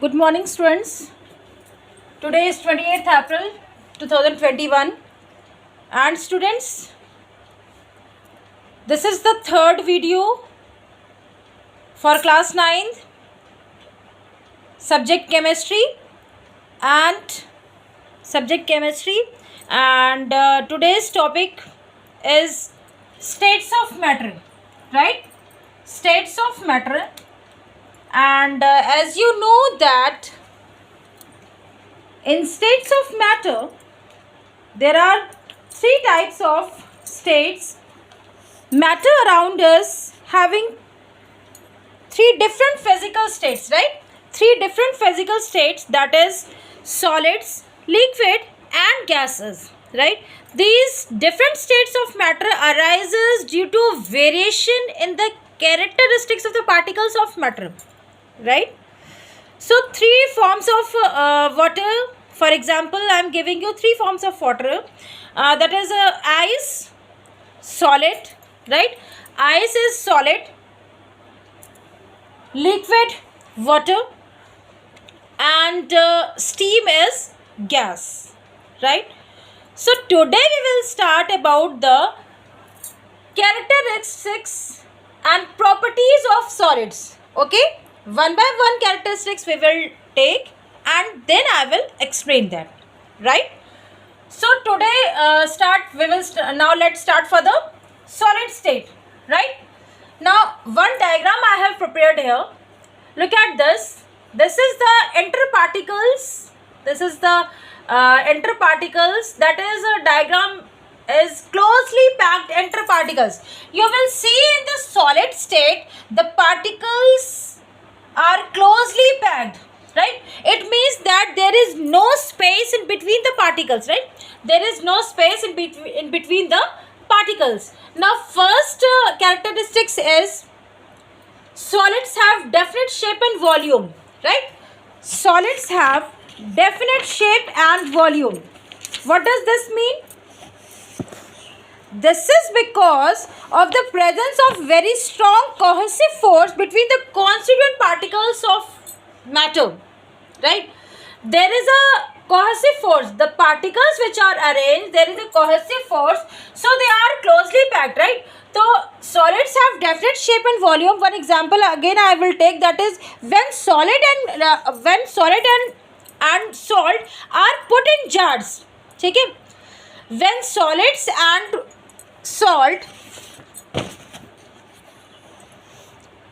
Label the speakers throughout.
Speaker 1: Good morning, students. Today is 28th April 2021, and students, this is the third video for class 9th subject chemistry and today's topic is states of matter, right? States of matter. And as you know that in states of matter there are three types of states. Matter around us having three different physical states, right? Three different physical states, that is solids, liquid and gases, right? These different states of matter arises due to variation in the characteristics of the particles of matter, right? So three forms of water, for example, I am giving you three forms of water, that is ice, solid, right? Ice is solid, liquid water, and steam is gas, right? So today we will start about the characteristics and properties of solids, okay? One by one characteristics we will take and then I will explain that, right? So today now let's start for the solid state, right? Now one diagram I have prepared here. Look at this. This is the interparticles. This is the interparticles. That is a diagram is closely packed interparticles. You will see in the solid state the particles are closely packed, right? It means that there is no space in between the particles, right? There is no space in between the particles. Now first characteristics is solids have definite shape and volume, right? Solids have definite shape and volume. What does this mean? This is because of the presence of very strong cohesive force between the constituent particles of matter, right? There is a cohesive force. The particles which are arranged, there is a cohesive force, so they are closely packed, right? So solids have definite shape and volume. One example again I will take, that is when solid and salt are put in jars, okay? When solids and salt,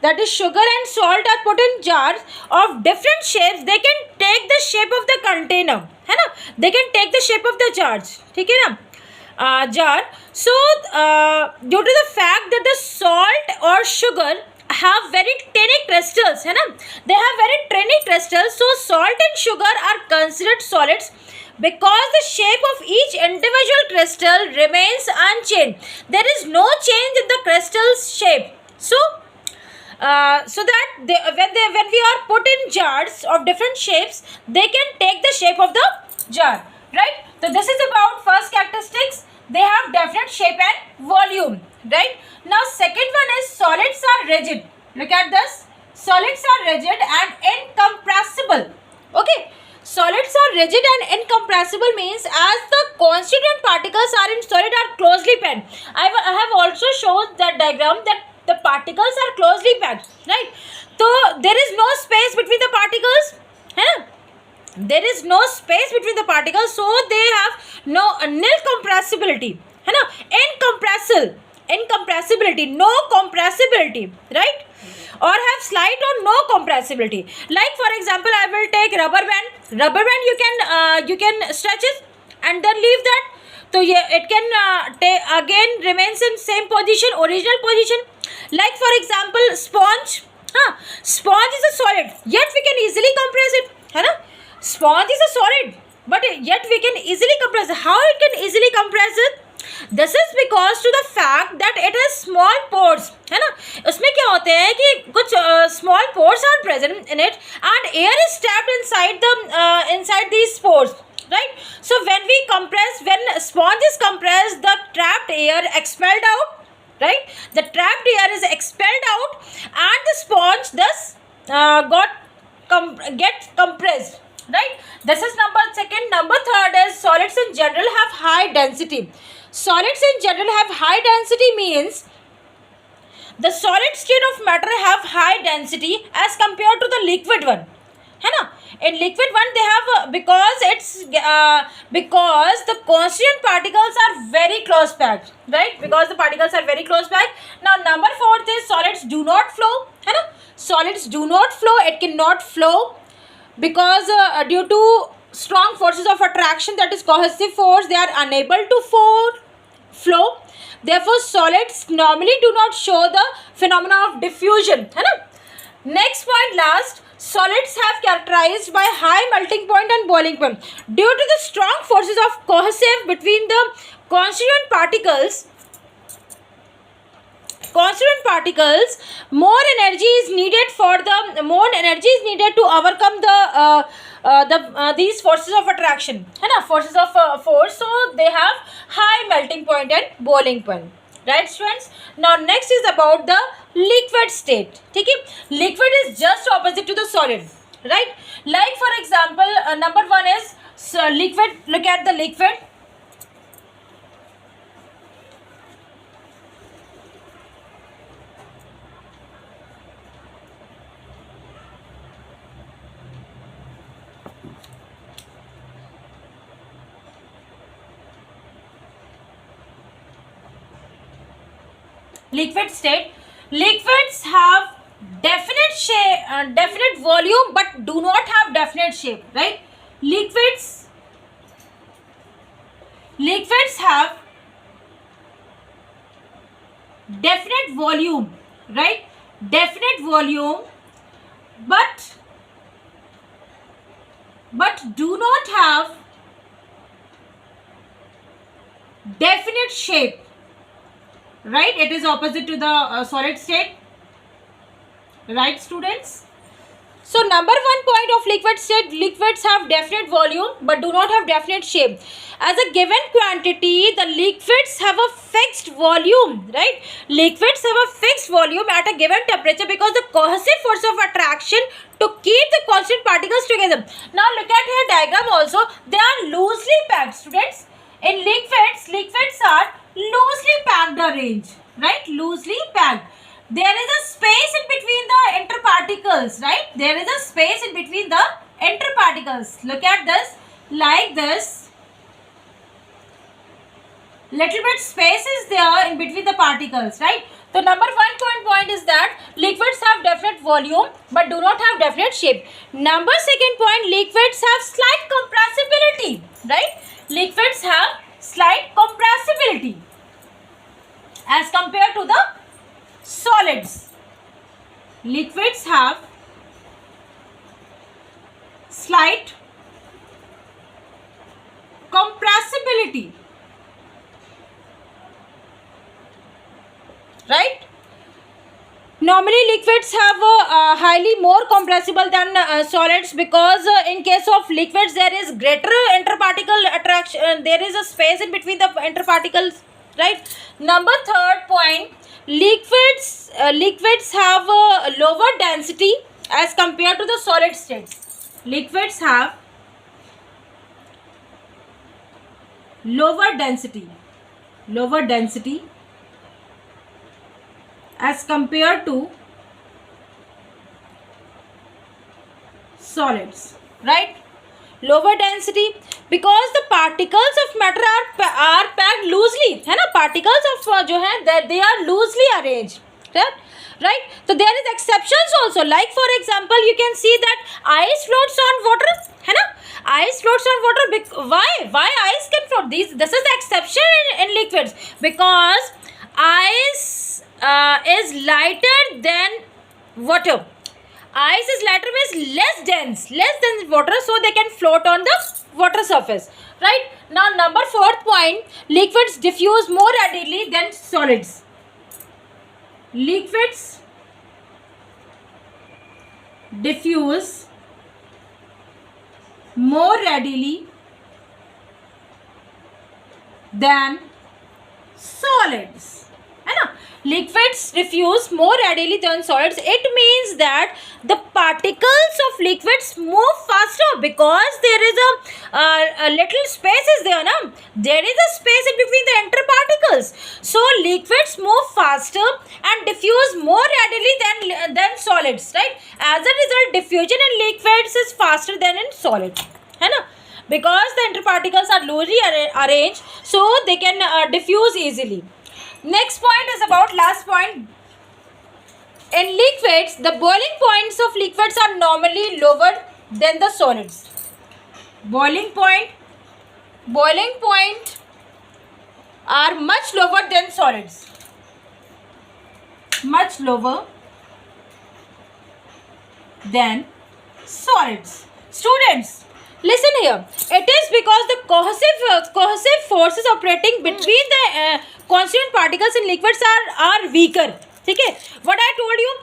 Speaker 1: that is sugar and salt, are put in jars of different shapes, they can take the shape of the container, है ना? They can take the shape of the jars, ठीक है ना? Jar. So due to the fact that the salt or sugar have very tiny crystals, है ना? They have very tiny crystals, so salt and sugar are considered solids because the shape of each individual crystal remains unchanged. There is no change in the crystal's shape. So that when we are put in jars of different shapes, they can take the shape of the jar, right? So this is about first characteristics. They have definite shape and volume, right? Now second one is solids are rigid. Look at this. Solids are rigid and incompressible, okay? Solids are rigid and incompressible means as the constituent particles are in solid are closely packed. I have also shown that diagram that the particles are closely packed, right? So there is no space between the particles, है? There is no space between the particles, so they have nil compressibility, है ना? Incompressibility, no compressibility, right? Or have slight or no compressibility. Like for example, I will take rubber band. Rubber band you can stretch it and then leave that. So yeah, it can again remains in same position, original position. Like for example, sponge. Sponge is a solid, yet we can easily compress it, है ना? Sponge is a solid, but yet we can easily compress it. How it can easily compress it? This is because to the fact that it has small pores, है ना? उसमें क्या होते हैं कि कुछ small pores are present in it and air is trapped inside these pores, right? So when sponge is compressed, the trapped air expelled out, right? The trapped air is expelled out and the sponge thus got get compressed, right? This is number second. Number third is solids in general have high density. Solids in general have high density means the solid state of matter have high density as compared to the liquid one, है ना? In liquid one they have because the constituent particles are very close packed, right? Because the particles are very close packed. Now number fourth is solids do not flow, है ना? Solids do not flow. It cannot flow because due to strong forces of attraction, that is cohesive force, they are unable to flow. Therefore solids normally do not show the phenomena of diffusion, है ना? Next point, last, solids have characterized by high melting point and boiling point due to the strong forces of cohesive between the constituent particles. More energy is needed to overcome these forces of attraction, है ना? Forces of force, so they have high melting point and boiling point, right students? Now next is about the liquid state, ठीक है? Liquid is just opposite to the solid, right? Like for example, number one is liquid. Look at the liquid. Liquid state. Liquids have definite shape, definite volume, but do not have definite shape, right? Liquids have definite volume, right? Definite volume, but do not have definite shape, right? It is opposite to the solid state, right students? So number one point of liquid state, liquids have definite volume but do not have definite shape. As a given quantity, the liquids have a fixed volume, right? Liquids have a fixed volume at a given temperature because the cohesive force of attraction to keep the constant particles together. Now look at here diagram also. They are loosely packed, students. In liquids are loosely packed arrange, right? Loosely packed. There is a space in between the interparticles, right? There is a space in between the interparticles. Look at this, like this. Little bit space is there in between the particles, right? So number one point is that liquids have definite volume but do not have definite shape. Number second point, liquids have slight compressibility, right? Liquids have slight compressibility as compared to the solids. Liquids have slight compressibility, right? Normally liquids have highly more compressible than solids because in case of liquids there is greater interparticle attraction, there is a space in between the interparticles, right? Number third point, liquids have a lower density as compared to the solid states. Liquids have lower density as compared to solids, right? Lower density because the particles of matter are packed loosely, है ना? Particles of जो है that they are loosely arranged, right? So there is exceptions also. Like for example, you can see that ice floats on water, है ना? Ice floats on water. Why ice can float? This is the exception in liquids because ice is lighter than water. Ice is lighter means less dense than water, so they can float on the water surface, right? Now number fourth point, liquids diffuse more readily than solids. Liquids diffuse more readily than solids, है ना? liquids diffuse more readily than solids. It means that the particles of liquids move faster because there is a little space is there, na? There is a space in between the interparticles. So liquids move faster and diffuse more readily than solids, right? As a result, diffusion in liquids is faster than in solids, है ना? Because the interparticles are loosely arranged, so they can diffuse easily. Next point is about last point. In liquids, the boiling points of liquids are normally lower than the solids. Boiling point are much lower than solids. Much lower than solids. Students, listen here. It is because the cohesive forces operating between the constituent particles in liquids are weaker. Okay, what I told you,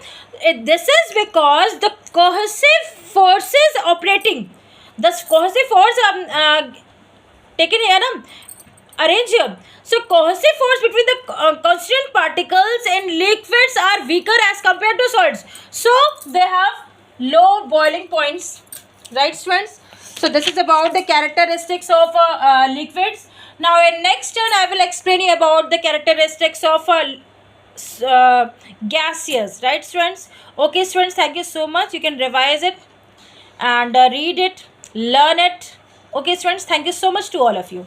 Speaker 1: this is because the cohesive forces operating, the cohesive force taken here, arrange here. So cohesive force between the constituent particles in liquids are weaker as compared to solids. So they have low boiling points, right, students? So this is about the characteristics of liquids. Now in next turn I will explain you about the characteristics of gaseous, right, students? Okay, students, thank you so much. You can revise it and read it, learn it. Okay, students, thank you so much to all of you.